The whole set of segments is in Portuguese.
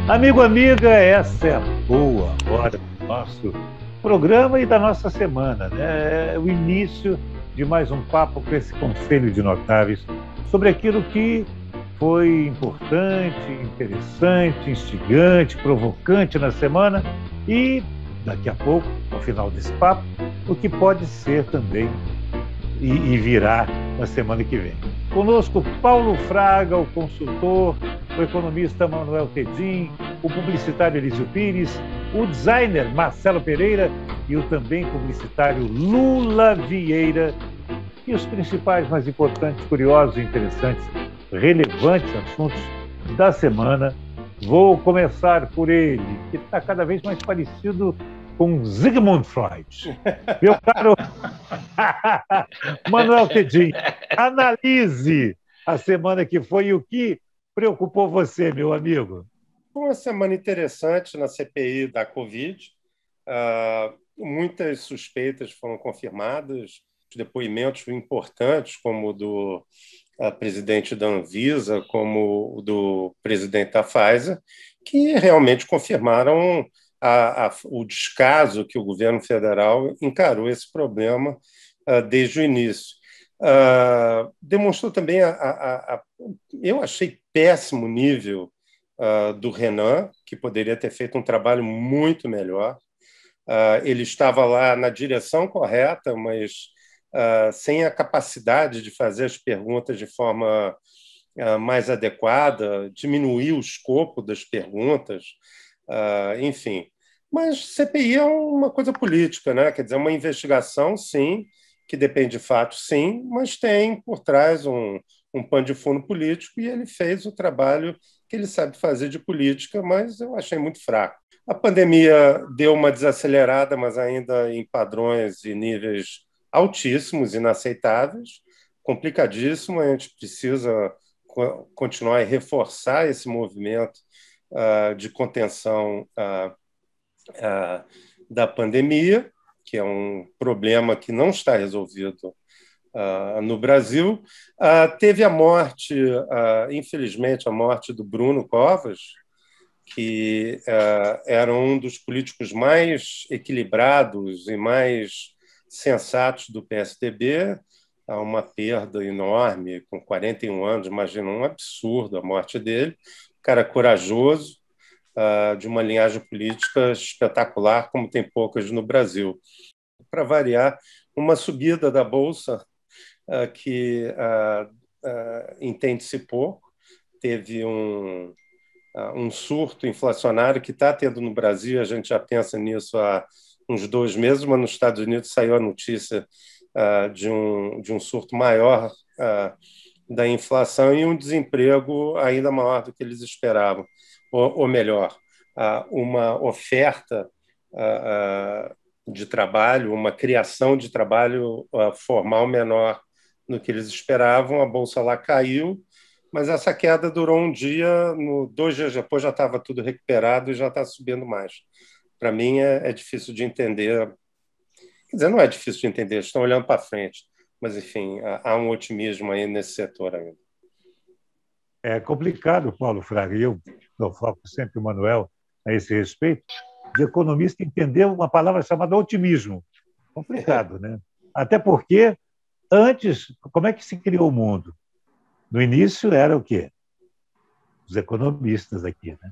Amigo, amiga, essa é a boa hora do nosso programa e da nossa semana, né? É o início de mais um papo com esse Conselho de Notáveis sobre aquilo que foi importante, interessante, instigante, provocante na semana e, daqui a pouco, no final desse papo, o que pode ser também e virá na semana que vem. Conosco, Paulo Fraga, o consultor, o economista Manuel Tedin, o publicitário Elísio Pires, o designer Marcelo Pereira e o também publicitário Lula Vieira. E os principais, mais importantes, curiosos, interessantes, relevantes assuntos da semana. Vou começar por ele, que está cada vez mais parecido com Sigmund Freud. Meu caro Manuel Tedin, analise a semana que foi e o que preocupou você, meu amigo. Uma semana interessante na CPI da Covid. Muitas suspeitas foram confirmadas, depoimentos importantes, como o do presidente da Anvisa, como o do presidente da Pfizer, que realmente confirmaram o descaso que o governo federal encarou esse problema desde o início. Demonstrou também, eu achei péssimo nível do Renan, que poderia ter feito um trabalho muito melhor. Ele estava lá na direção correta, mas sem a capacidade de fazer as perguntas de forma mais adequada, diminuir o escopo das perguntas, enfim. Mas CPI é uma coisa política, né? Quer dizer, uma investigação, sim, que depende de fatos, sim, mas tem por trás um pano de fundo político, e ele fez o trabalho que ele sabe fazer de política, mas eu achei muito fraco. A pandemia deu uma desacelerada, mas ainda em padrões e níveis altíssimos, inaceitáveis, complicadíssimo. A gente precisa continuar e reforçar esse movimento de contenção da pandemia, que é um problema que não está resolvido no Brasil. Teve a morte, infelizmente, a morte do Bruno Covas, que era um dos políticos mais equilibrados e mais sensatos do PSDB. Uma perda enorme, com 41 anos, imagina, um absurdo a morte dele. Um cara corajoso, de uma linhagem política espetacular, como tem poucas no Brasil. Para variar, uma subida da Bolsa que entende-se pouco. Teve um surto inflacionário que está tendo no Brasil, a gente já pensa nisso há uns 2 meses, mas nos Estados Unidos saiu a notícia de um surto maior da inflação e um desemprego ainda maior do que eles esperavam. Ou melhor, uma oferta de trabalho, uma criação de trabalho formal menor do que eles esperavam. A Bolsa lá caiu, mas essa queda durou um dia, 2 dias depois já estava tudo recuperado e já está subindo mais. Para mim é difícil de entender. Quer dizer, não é difícil de entender, estão olhando para frente, mas, enfim, há um otimismo aí nesse setor ainda. É complicado, Paulo Fraga, e eu foco sempre o Manuel a esse respeito, de economista entender uma palavra chamada otimismo. Complicado, né? Até porque, antes, como é que se criou o mundo? No início era o quê? Os economistas aqui, né?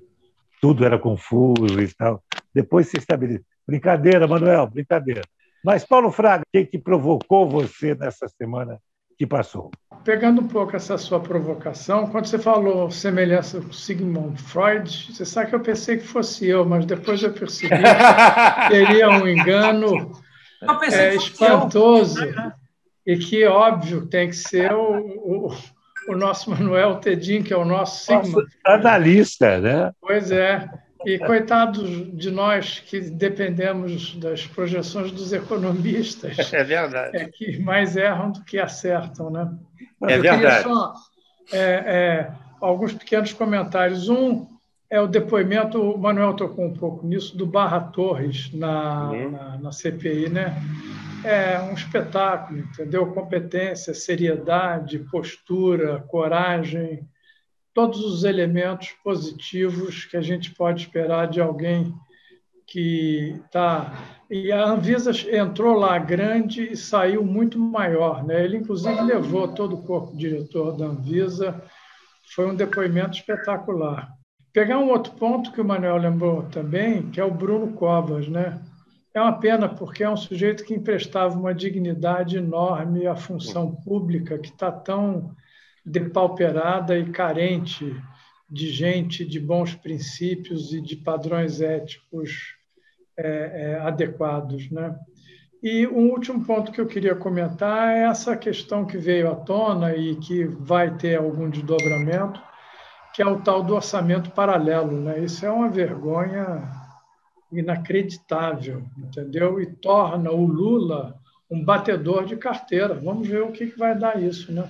Tudo era confuso e tal. Depois se estabeleceu. Brincadeira, Manuel, brincadeira. Mas, Paulo Fraga, o que provocou você nessa semana que passou? Pegando um pouco essa sua provocação, quando você falou semelhança com Sigmund Freud, você sabe que eu pensei que fosse eu, mas depois eu percebi que seria um engano espantoso e que, óbvio, tem que ser o nosso Manuel Tedin, que é o nosso Sigmund. Analista, né? Pois é. E coitados de nós que dependemos das projeções dos economistas. É verdade. É que mais erram do que acertam, né? É verdade. Eu queria só alguns pequenos comentários. Um é o depoimento, o Manuel tocou um pouco nisso, do Barra Torres na CPI, né? É um espetáculo, entendeu? Competência, seriedade, postura, coragem. todos os elementos positivos que a gente pode esperar de alguém que está... E a Anvisa entrou lá grande e saiu muito maior, né? Ele, inclusive, levou todo o corpo diretor da Anvisa. Foi um depoimento espetacular. Pegar um outro ponto que o Manuel lembrou também, que é o Bruno Covas, né? É uma pena, porque é um sujeito que emprestava uma dignidade enorme à função pública, que está tão depauperada e carente de gente de bons princípios e de padrões éticos adequados, né? E um último ponto que eu queria comentar é essa questão que veio à tona e que vai ter algum desdobramento, que é o tal do orçamento paralelo, né? Isso é uma vergonha inacreditável, entendeu? E torna o Lula um batedor de carteira. Vamos ver o que vai dar isso, né?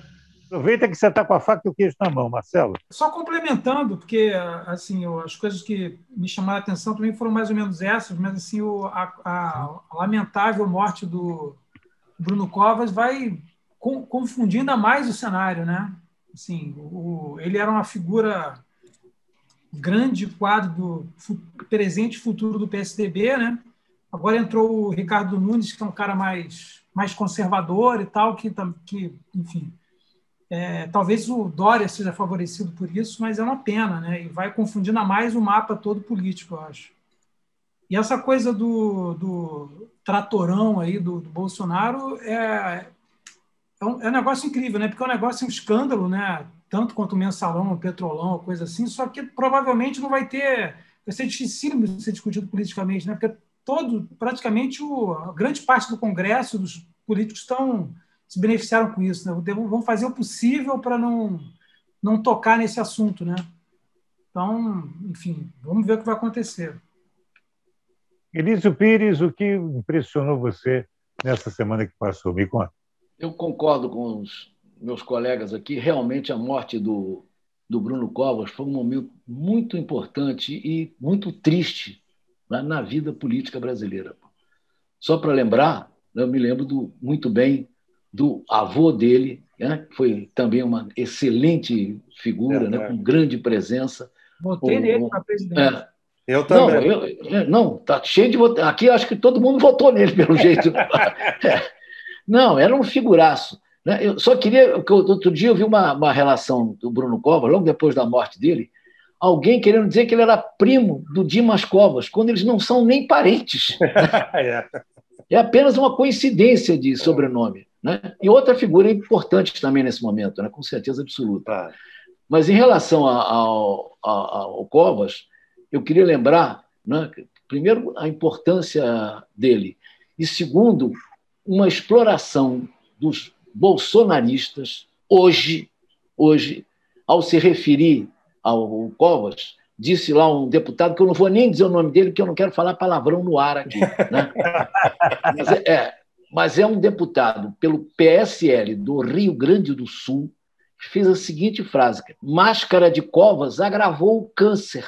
Aproveita que você está com a faca e o queijo na mão, Marcelo. Só complementando, porque assim, as coisas que me chamaram a atenção também foram mais ou menos essas, mas assim, a lamentável morte do Bruno Covas vai confundir ainda mais o cenário, né? Assim, ele era uma figura grande quadro do presente e futuro do PSDB, né? Agora entrou o Ricardo Nunes, que é um cara mais conservador e tal, que enfim... talvez o Dória seja favorecido por isso, mas é uma pena, né? E vai confundindo a mais o mapa todo político, eu acho. E essa coisa do tratorão aí do Bolsonaro é um negócio incrível, né? Porque é um negócio, um escândalo, né? Tanto quanto o Mensalão, o Petrolão, coisa assim, só que provavelmente não vai ser dificílimo de ser discutido politicamente, né? Porque praticamente a grande parte do Congresso, dos políticos se beneficiaram com isso, né? Vão fazer o possível para não tocar nesse assunto, né? Então, enfim, vamos ver o que vai acontecer. Elísio Pires, o que impressionou você nessa semana que passou? Me conta. Eu concordo com os meus colegas aqui. Realmente, a morte do Bruno Covas foi um momento muito importante e muito triste, né, na vida política brasileira. Só para lembrar, eu me lembro muito bem do avô dele, né, que foi também uma excelente figura, né, com grande presença. Votei nele para presidente. Eu também. Não, tá cheio de votos. Aqui acho que todo mundo votou nele, pelo jeito. Não, era um figuraço. Né? Eu só queria... Outro dia eu vi uma relação do Bruno Covas, logo depois da morte dele, alguém querendo dizer que ele era primo do Dimas Covas, quando eles não são nem parentes. É apenas uma coincidência de sobrenome. Né? E outra figura importante também nesse momento, né? Com certeza absoluta. Mas em relação ao Covas, eu queria lembrar, né, primeiro, a importância dele, e segundo, uma exploração dos bolsonaristas hoje, ao se referir ao Covas, disse lá um deputado, que eu não vou nem dizer o nome dele, porque eu não quero falar palavrão no ar aqui. Né? Mas é um deputado pelo PSL do Rio Grande do Sul, que fez a seguinte frase: máscara de Covas agravou o câncer.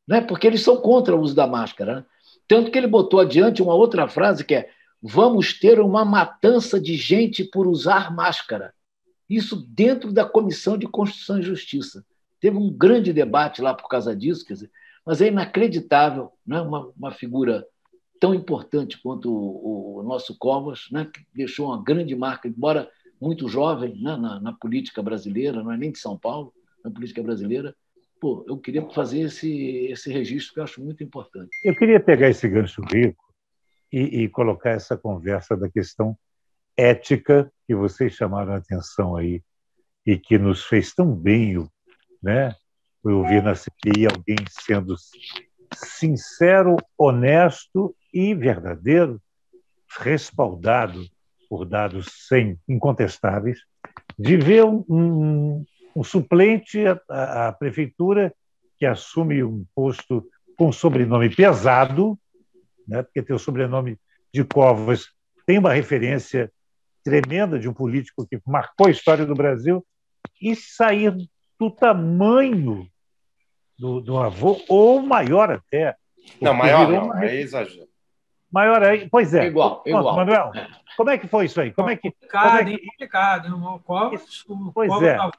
Né? Porque eles são contra o uso da máscara. Né? Tanto que ele botou adiante uma outra frase que é: vamos ter uma matança de gente por usar máscara. Isso dentro da Comissão de Constituição e Justiça. Teve um grande debate lá por causa disso, quer dizer, mas é inacreditável, né? Uma figura tão importante quanto o nosso Covas, né? Que deixou uma grande marca, embora muito jovem, né? na política brasileira, não é nem de São Paulo, na política brasileira. Pô, eu queria fazer esse registro que eu acho muito importante. Eu queria pegar esse gancho rico e colocar essa conversa da questão ética que vocês chamaram a atenção aí e que nos fez tão bem, né? Eu ouvir na CPI alguém sendo sincero, honesto e verdadeiro, respaldado por dados incontestáveis, de ver um suplente à prefeitura que assume um posto com sobrenome pesado, né? Porque tem o sobrenome de Covas, tem uma referência tremenda de um político que marcou a história do Brasil, e sair do tamanho do avô, ou maior até. Não, maior não, é exagero. Maior aí, pois é. Igual. Manuel, como é que foi isso aí? Complicado. O Covas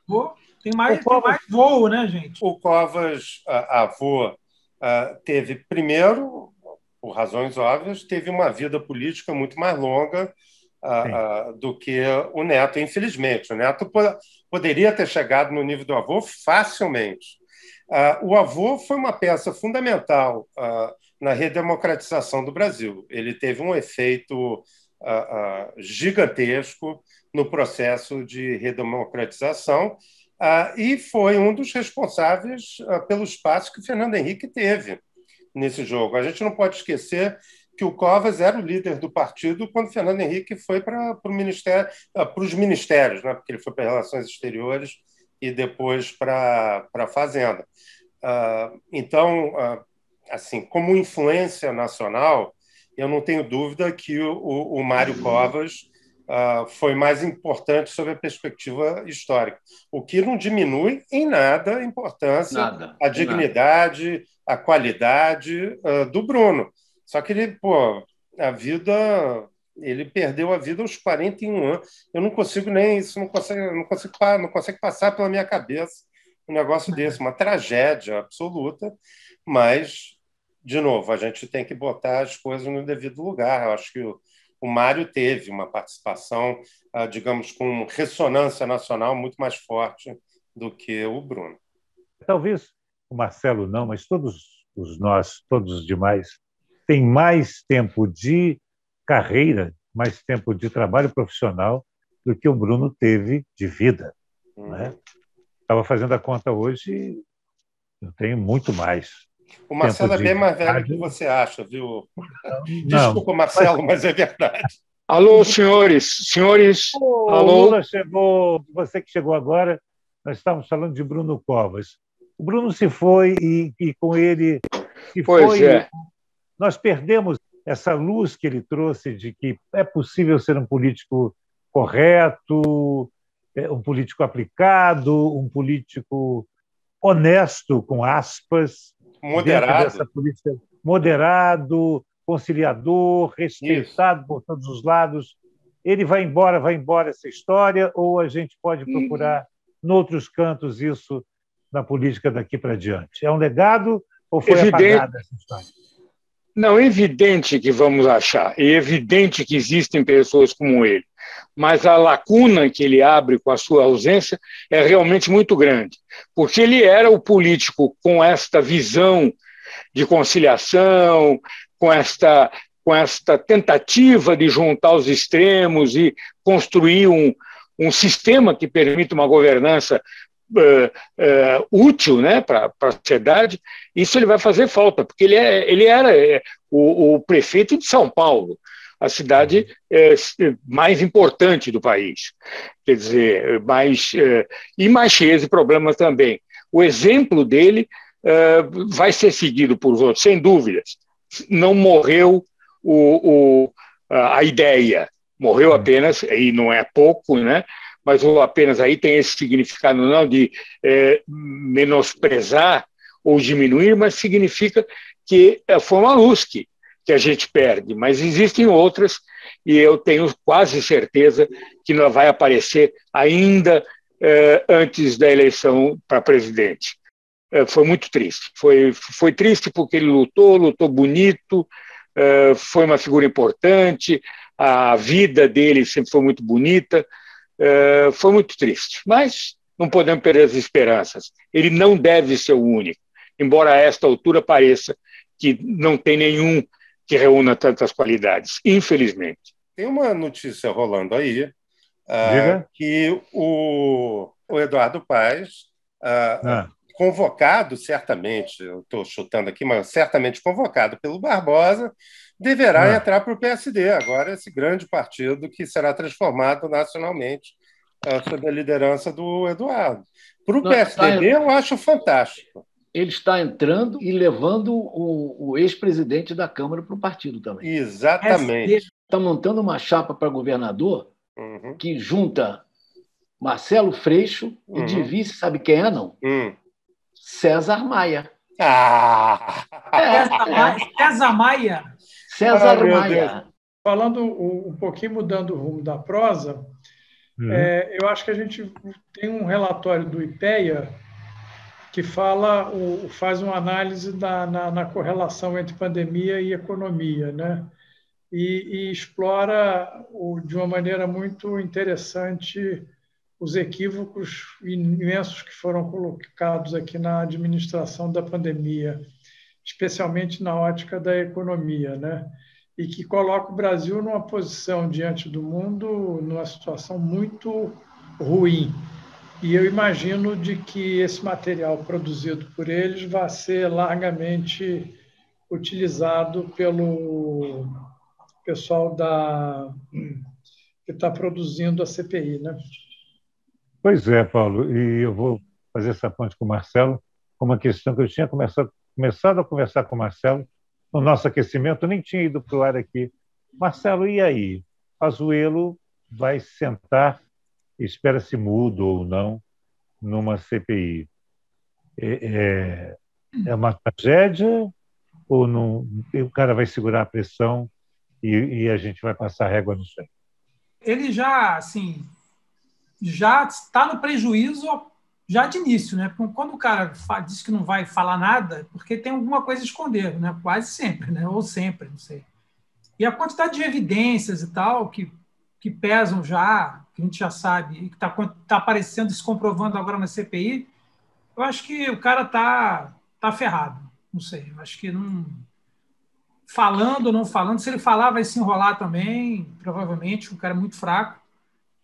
avô Tem mais voo, né, gente? O Covas, avô, teve, primeiro, por razões óbvias, teve uma vida política muito mais longa do que o neto, infelizmente. O neto poderia ter chegado no nível do avô facilmente. O avô foi uma peça fundamental na redemocratização do Brasil. Ele teve um efeito gigantesco no processo de redemocratização e foi um dos responsáveis pelo espaço que o Fernando Henrique teve nesse jogo. A gente não pode esquecer que o Covas era o líder do partido quando Fernando Henrique foi para os ministérios, né? Porque ele foi para Relações Exteriores e depois para a Fazenda. Então, assim, como influência nacional, eu não tenho dúvida que o Mário Covas foi mais importante sob a perspectiva histórica, o que não diminui em nada a importância, a dignidade, a qualidade do Bruno. Só que ele, ele perdeu a vida aos 41 anos. Eu não consigo nem isso, não consegue passar pela minha cabeça um negócio desse, uma tragédia absoluta, mas, de novo, a gente tem que botar as coisas no devido lugar. Eu acho que o Mário teve uma participação, digamos, com ressonância nacional muito mais forte do que o Bruno. Talvez o Marcelo não, mas todos os demais, têm mais tempo de carreira, mais tempo de trabalho profissional do que o Bruno teve de vida. Né? Estava fazendo a conta hoje, eu tenho muito mais. O Marcelo é bem mais velho do que você acha, viu? Desculpa, Marcelo, mas é verdade. Alô, senhores. Alô. Lula chegou, você que chegou agora, nós estávamos falando de Bruno Covas. O Bruno se foi e com ele... Nós perdemos essa luz que ele trouxe de que é possível ser um político correto, um político aplicado, um político honesto, com aspas, moderado, conciliador, respeitado por todos os lados. Ele vai embora essa história, ou a gente pode procurar, noutros cantos, isso na política daqui para diante? É um legado ou foi apagada essa história? Não, é evidente que vamos achar, é evidente que existem pessoas como ele, mas a lacuna que ele abre com a sua ausência é realmente muito grande, porque ele era o político com esta visão de conciliação, com esta tentativa de juntar os extremos e construir um sistema que permita uma governança útil, né, para a sociedade. Isso ele vai fazer falta, porque ele era o prefeito de São Paulo, a cidade mais importante do país, quer dizer, mais cheia de problemas também. O exemplo dele vai ser seguido por outros, sem dúvidas. Não morreu a ideia, morreu apenas, e não é pouco, né? Mas o apenas aí tem esse significado não de menosprezar ou diminuir, mas significa que foi uma luz que a gente perde, mas existem outras e eu tenho quase certeza que não vai aparecer ainda antes da eleição para presidente. Foi muito triste. Foi triste porque ele lutou bonito, foi uma figura importante, a vida dele sempre foi muito bonita, foi muito triste, mas não podemos perder as esperanças. Ele não deve ser o único, embora a esta altura pareça que não tem nenhum que reúna tantas qualidades, infelizmente. Tem uma notícia rolando aí, que o Eduardo Paes, convocado, certamente, eu estou chutando aqui, mas certamente convocado pelo Barbosa, deverá entrar para o PSD, agora esse grande partido que será transformado nacionalmente sob a liderança do Eduardo. Para o PSDB, eu acho fantástico. Ele está entrando e levando o ex-presidente da Câmara para o partido também. Exatamente. Está montando uma chapa para governador que junta Marcelo Freixo e de vice, sabe quem é, não? César Maia. César Maia. César Maia. Falando um pouquinho, mudando o rumo da prosa, Eu acho que a gente tem um relatório do IPEA que faz uma análise na correlação entre pandemia e economia, né? E explora de uma maneira muito interessante os equívocos imensos que foram colocados aqui na administração da pandemia, especialmente na ótica da economia, né? E que coloca o Brasil numa posição diante do mundo, numa situação muito ruim. E eu imagino de que esse material produzido por eles vai ser largamente utilizado pelo pessoal que está produzindo a CPI, né? Pois é, Paulo, e eu vou fazer essa ponte com o Marcelo, com uma questão que eu tinha começado a conversar com o Marcelo no nosso aquecimento, nem tinha ido para o ar aqui. Marcelo, e aí? Pazuello vai sentar, espera-se mudo ou não, numa CPI. É uma tragédia ou não? O cara vai segurar a pressão e a gente vai passar régua no chão? Ele já, assim, já está no prejuízo já de início, né? Quando o cara diz que não vai falar nada, porque tem alguma coisa a esconder, né? Quase sempre, né? Ou sempre, não sei. E a quantidade de evidências e tal que pesam já, que a gente já sabe, e que está aparecendo e se comprovando agora na CPI, eu acho que o cara tá ferrado. Não sei, eu acho que não... Falando ou não falando, se ele falar vai se enrolar também, provavelmente, o cara é muito fraco.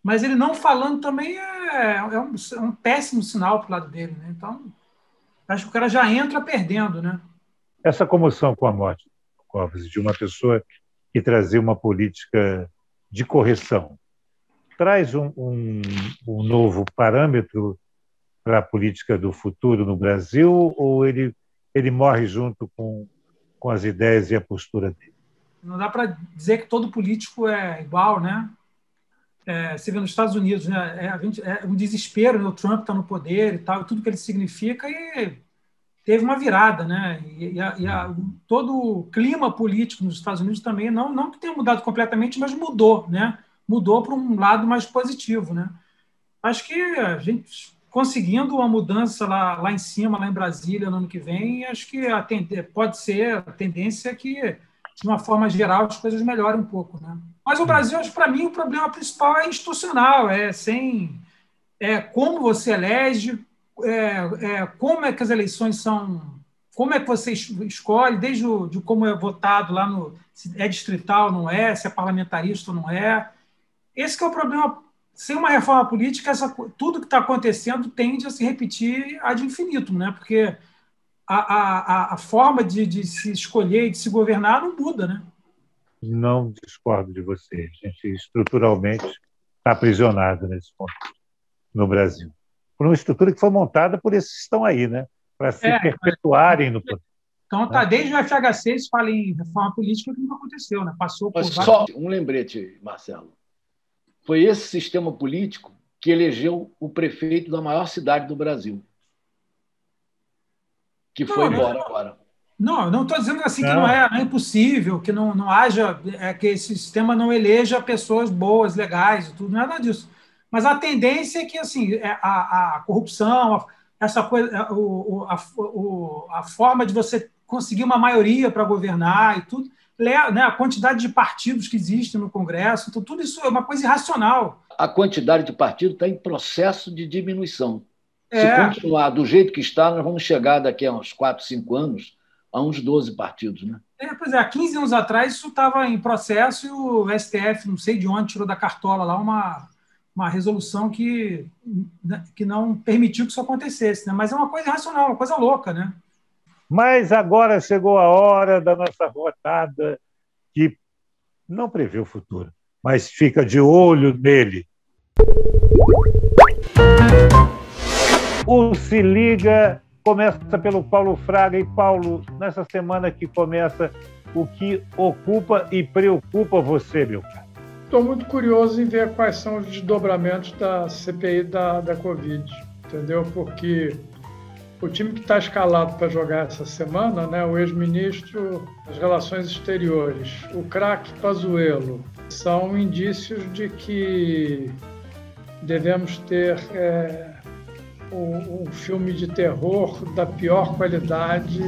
Mas ele não falando também é um péssimo sinal para o lado dele, né? Então, acho que o cara já entra perdendo, né? Essa comoção com a morte do Covas, de uma pessoa que trazia uma política de correção, traz um novo parâmetro para a política do futuro no Brasil, ou ele morre junto com as ideias e a postura dele? Não dá para dizer que todo político é igual, né? Você vê nos Estados Unidos, né? É um desespero, né? O Trump está no poder e tal, e tudo que ele significa, e teve uma virada, né? Todo o clima político nos Estados Unidos também, não que tenha mudado completamente, mas mudou, né? Mudou para um lado mais positivo, né? Acho que a gente conseguindo uma mudança lá em cima, lá em Brasília, no ano que vem, acho que pode ser a tendência que, de uma forma geral, as coisas melhorem um pouco, né? Mas o Brasil, acho que para mim, o problema principal é institucional, como você elege, como é que as eleições são, como é que você escolhe, desde de como é votado lá se é distrital ou não é, se é parlamentarista ou não é. Esse que é o problema. Sem uma reforma política, tudo que está acontecendo tende a se repetir ad infinitum, né? Porque a forma de se escolher e de se governar não muda, né? Não discordo de você. A gente estruturalmente está aprisionado nesse ponto no Brasil. Por uma estrutura que foi montada por esses que estão aí, né? Para se perpetuarem no poder. Então, desde o FHC se fala em reforma política que não aconteceu, né? Passou por só um lembrete, Marcelo. Foi esse sistema político que elegeu o prefeito da maior cidade do Brasil, que foi embora agora. Não estou dizendo assim que não é impossível, que não haja, que esse sistema não eleja pessoas boas, legais, tudo, não é nada disso. Mas a tendência é que assim, a corrupção, essa coisa, a forma de você conseguir uma maioria para governar e tudo, né, a quantidade de partidos que existem no Congresso, então, tudo isso é uma coisa irracional. A quantidade de partidos está em processo de diminuição. Se continuar do jeito que está, nós vamos chegar daqui a uns 4, 5 anos a uns 12 partidos. Né? Pois é, há 15 anos atrás isso estava em processo e o STF, não sei de onde, tirou da cartola lá uma resolução que não permitiu que isso acontecesse. Né? Mas é uma coisa irracional, uma coisa louca, né? Mas agora chegou a hora da nossa rodada, que não prevê o futuro, mas fica de olho nele. O Se Liga começa pelo Paulo Fraga. E, Paulo, nessa semana que começa, o que ocupa e preocupa você, meu caro? Estou muito curioso em ver quais são os desdobramentos da CPI da Covid, entendeu? Porque o time que está escalado para jogar essa semana, né, o ex-ministro das Relações Exteriores, o craque Pazuello, são indícios de que devemos ter um filme de terror da pior qualidade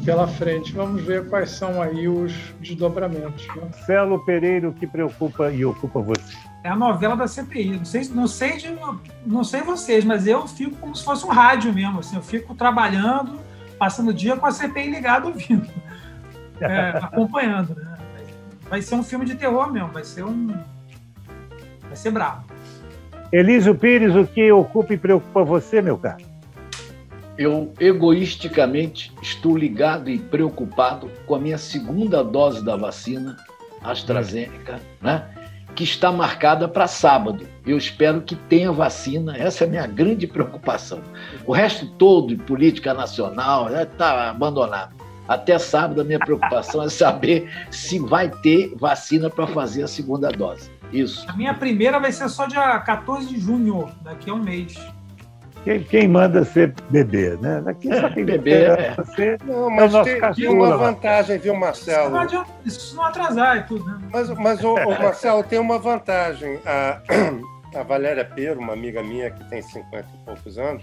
pela frente. Vamos ver quais são aí os desdobramentos. Né? Marcelo Pereira, o que preocupa e ocupa você? É a novela da CPI. Não sei vocês, mas eu fico como se fosse um rádio mesmo. Assim, eu fico trabalhando, passando o dia com a CPI ligada, ouvindo, acompanhando. Né? Vai ser um filme de terror mesmo, vai ser bravo. Elísio Pires, o que ocupa e preocupa você, meu caro? Eu, egoisticamente, estou ligado e preocupado com a minha segunda dose da vacina AstraZeneca, né? Que está marcada para sábado. Eu espero que tenha vacina, essa é a minha grande preocupação. O resto todo, política nacional, está abandonado. Até sábado, a minha preocupação é saber se vai ter vacina para fazer a segunda dose. Isso. A minha primeira vai ser só dia 14 de junho, daqui a um mês. Quem manda ser bebê, né? Daqui só tem bebê. Você, não, mas é o nosso tem uma vantagem, viu, Marcelo? Isso não atrasar e tudo, né? Mas o Marcelo, tem uma vantagem. A Valéria Pero, uma amiga minha que tem 50 e poucos anos,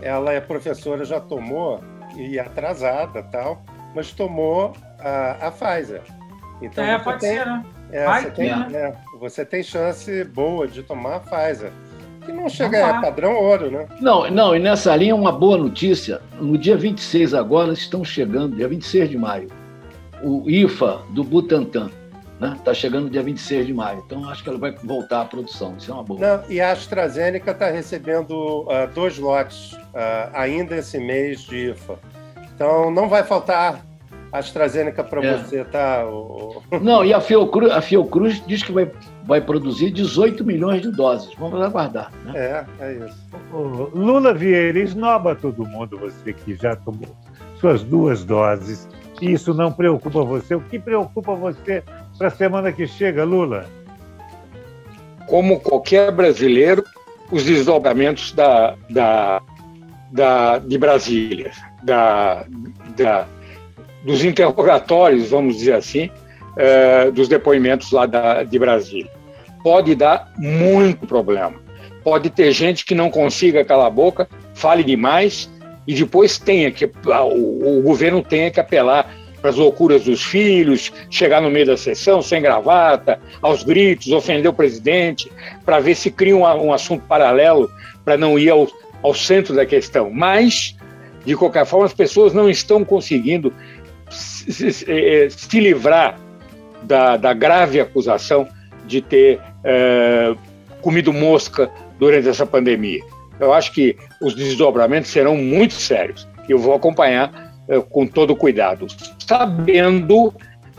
ela é professora, já tomou, e atrasada tal, mas tomou a Pfizer. Então, pode ser, né? Você tem chance boa de tomar a Pfizer. Que não chega a padrão ouro, né? Não, e nessa linha uma boa notícia. No dia 26 agora estão chegando, dia 26 de maio, o IFA do Butantan. Está chegando no dia 26 de maio. Então, acho que ela vai voltar à produção. Isso é uma boa. Não, e a AstraZeneca está recebendo 2 lotes ainda esse mês de IFA. Então, não vai faltar AstraZeneca para você, tá? Não, e a Fiocruz diz que vai produzir 18 milhões de doses. Vamos aguardar. Né? É isso. Lula Vieira, esnoba todo mundo, você que já tomou suas 2 doses. Isso não preocupa você? O que preocupa você para a semana que chega, Lula? Como qualquer brasileiro, os desdobramentos de Brasília, dos interrogatórios, vamos dizer assim, dos depoimentos lá de Brasília. Pode dar muito problema. Pode ter gente que não consiga calar a boca, fale demais e depois o governo tenha que apelar para as loucuras dos filhos, chegar no meio da sessão sem gravata, aos gritos, ofender o presidente, para ver se cria um assunto paralelo para não ir ao centro da questão. Mas, de qualquer forma, as pessoas não estão conseguindo se livrar da grave acusação de ter comido mosca durante essa pandemia. Eu acho que os desdobramentos serão muito sérios. Eu vou acompanhar com todo cuidado, sabendo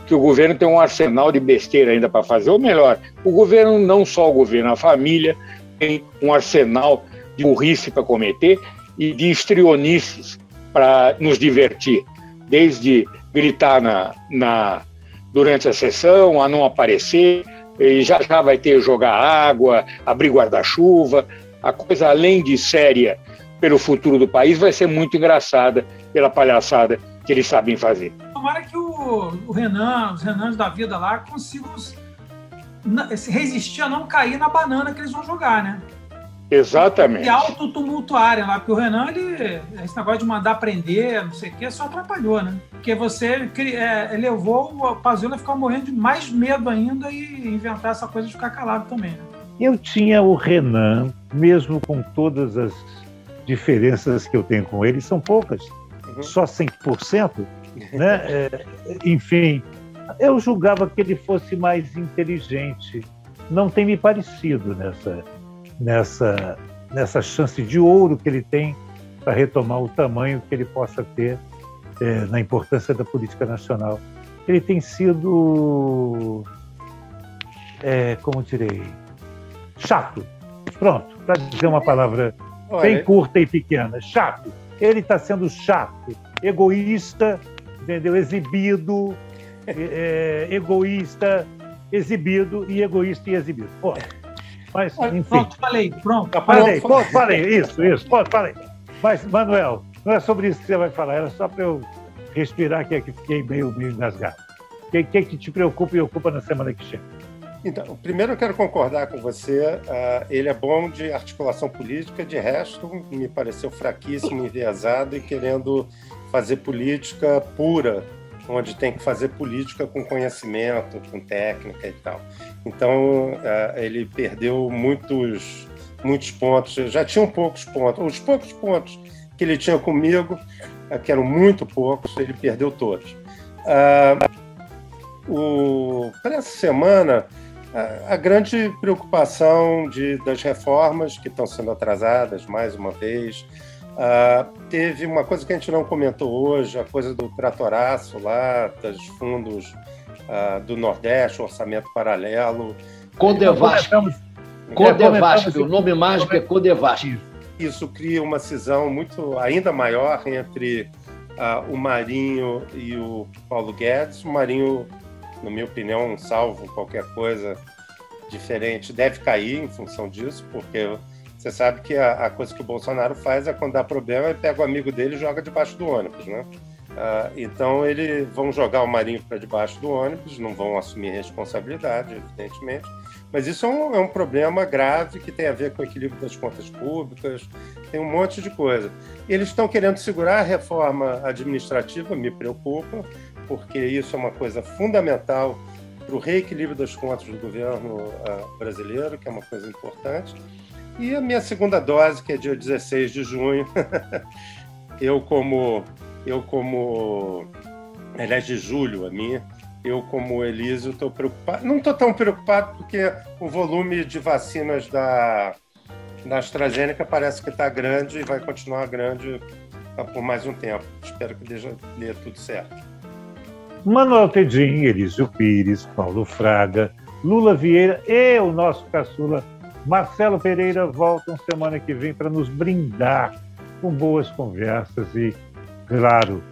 que o governo tem um arsenal de besteira ainda para fazer, ou melhor, o governo, não só o governo, a família tem um arsenal de burrice para cometer e de histrionices para nos divertir, desde gritar durante a sessão, a não aparecer, e já vai ter jogar água, abrir guarda-chuva. A coisa, além de séria pelo futuro do país, vai ser muito engraçada pela palhaçada que eles sabem fazer. Tomara que o Renan, os Renans da vida lá, consigam se resistir a não cair na banana que eles vão jogar, né? Exatamente. E auto-tumultuarem lá, porque o Renan, esse negócio de mandar prender, não sei o quê, só atrapalhou, né? Porque você levou o Pazuello a ficar morrendo de mais medo ainda e inventar essa coisa de ficar calado também, né? Eu tinha o Renan, mesmo com todas as diferenças que eu tenho com ele, são poucas, só 100%, né? Enfim, eu julgava que ele fosse mais inteligente. Não tem me parecido nessa chance de ouro que ele tem para retomar o tamanho que ele possa ter na importância da política nacional. Ele tem sido, como direi, chato. Pronto, para dizer uma palavra bem curta e pequena. Chato. Ele está sendo chato, egoísta, entendeu? Exibido, egoísta, exibido e egoísta e exibido. Pô, mas, enfim. Pronto, falei. Falei. Isso, falei. Mas, Manuel, não é sobre isso que você vai falar, era só para eu respirar, que fiquei meio engasgado. O que te preocupa e ocupa na semana que chega? Então, primeiro eu quero concordar com você, ele é bom de articulação política, de resto me pareceu fraquíssimo, enviesado e querendo fazer política pura, onde tem que fazer política com conhecimento, com técnica e tal. Então, ele perdeu muitos pontos, já tinham poucos pontos, os poucos pontos que ele tinha comigo, que eram muito poucos, ele perdeu todos. Para essa semana, a grande preocupação das reformas que estão sendo atrasadas, mais uma vez, teve uma coisa que a gente não comentou hoje, a coisa do tratoraço lá, dos fundos do Nordeste, orçamento paralelo. Codevasf, o nome mágico é Codevasf. Isso cria uma cisão ainda maior entre o Marinho e o Paulo Guedes. O Marinho, na minha opinião, salvo qualquer coisa diferente, deve cair em função disso, porque você sabe que a coisa que o Bolsonaro faz é quando dá problema, ele pega o amigo dele e joga debaixo do ônibus, né? Então, eles vão jogar o Marinho para debaixo do ônibus, não vão assumir responsabilidade, evidentemente, mas isso é um problema grave que tem a ver com o equilíbrio das contas públicas, tem um monte de coisa. Eles estão querendo segurar a reforma administrativa, me preocupa, porque isso é uma coisa fundamental para o reequilíbrio das contas do governo brasileiro, que é uma coisa importante. E a minha segunda dose, que é dia 16 de junho, aliás, de julho, eu como Elísio estou preocupado. Não estou tão preocupado porque o volume de vacinas da AstraZeneca parece que está grande e vai continuar grande por mais um tempo. Espero que dê tudo certo. Manuel Tedin, Elísio Pires, Paulo Fraga, Lula Vieira e o nosso caçula Marcelo Pereira voltam semana que vem para nos brindar com boas conversas e, claro,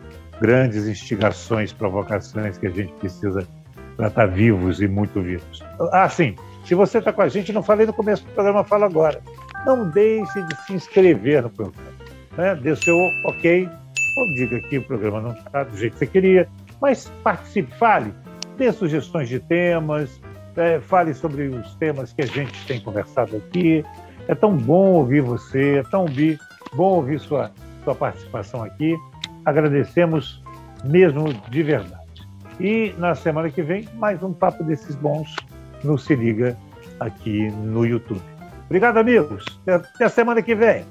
grandes instigações, provocações que a gente precisa para estar vivos e muito vivos. Sim, se você está com a gente, não falei no começo do programa, fala agora. Não deixe de se inscrever no programa, né? Dê seu ok, ou diga que o programa não está do jeito que você queria, mas participe, fale, dê sugestões de temas, fale sobre os temas que a gente tem conversado aqui. É tão bom ouvir você, é tão bom ouvir sua participação aqui. Agradecemos mesmo de verdade. E na semana que vem, mais um papo desses bons no Se Liga aqui no YouTube. Obrigado, amigos. Até a semana que vem.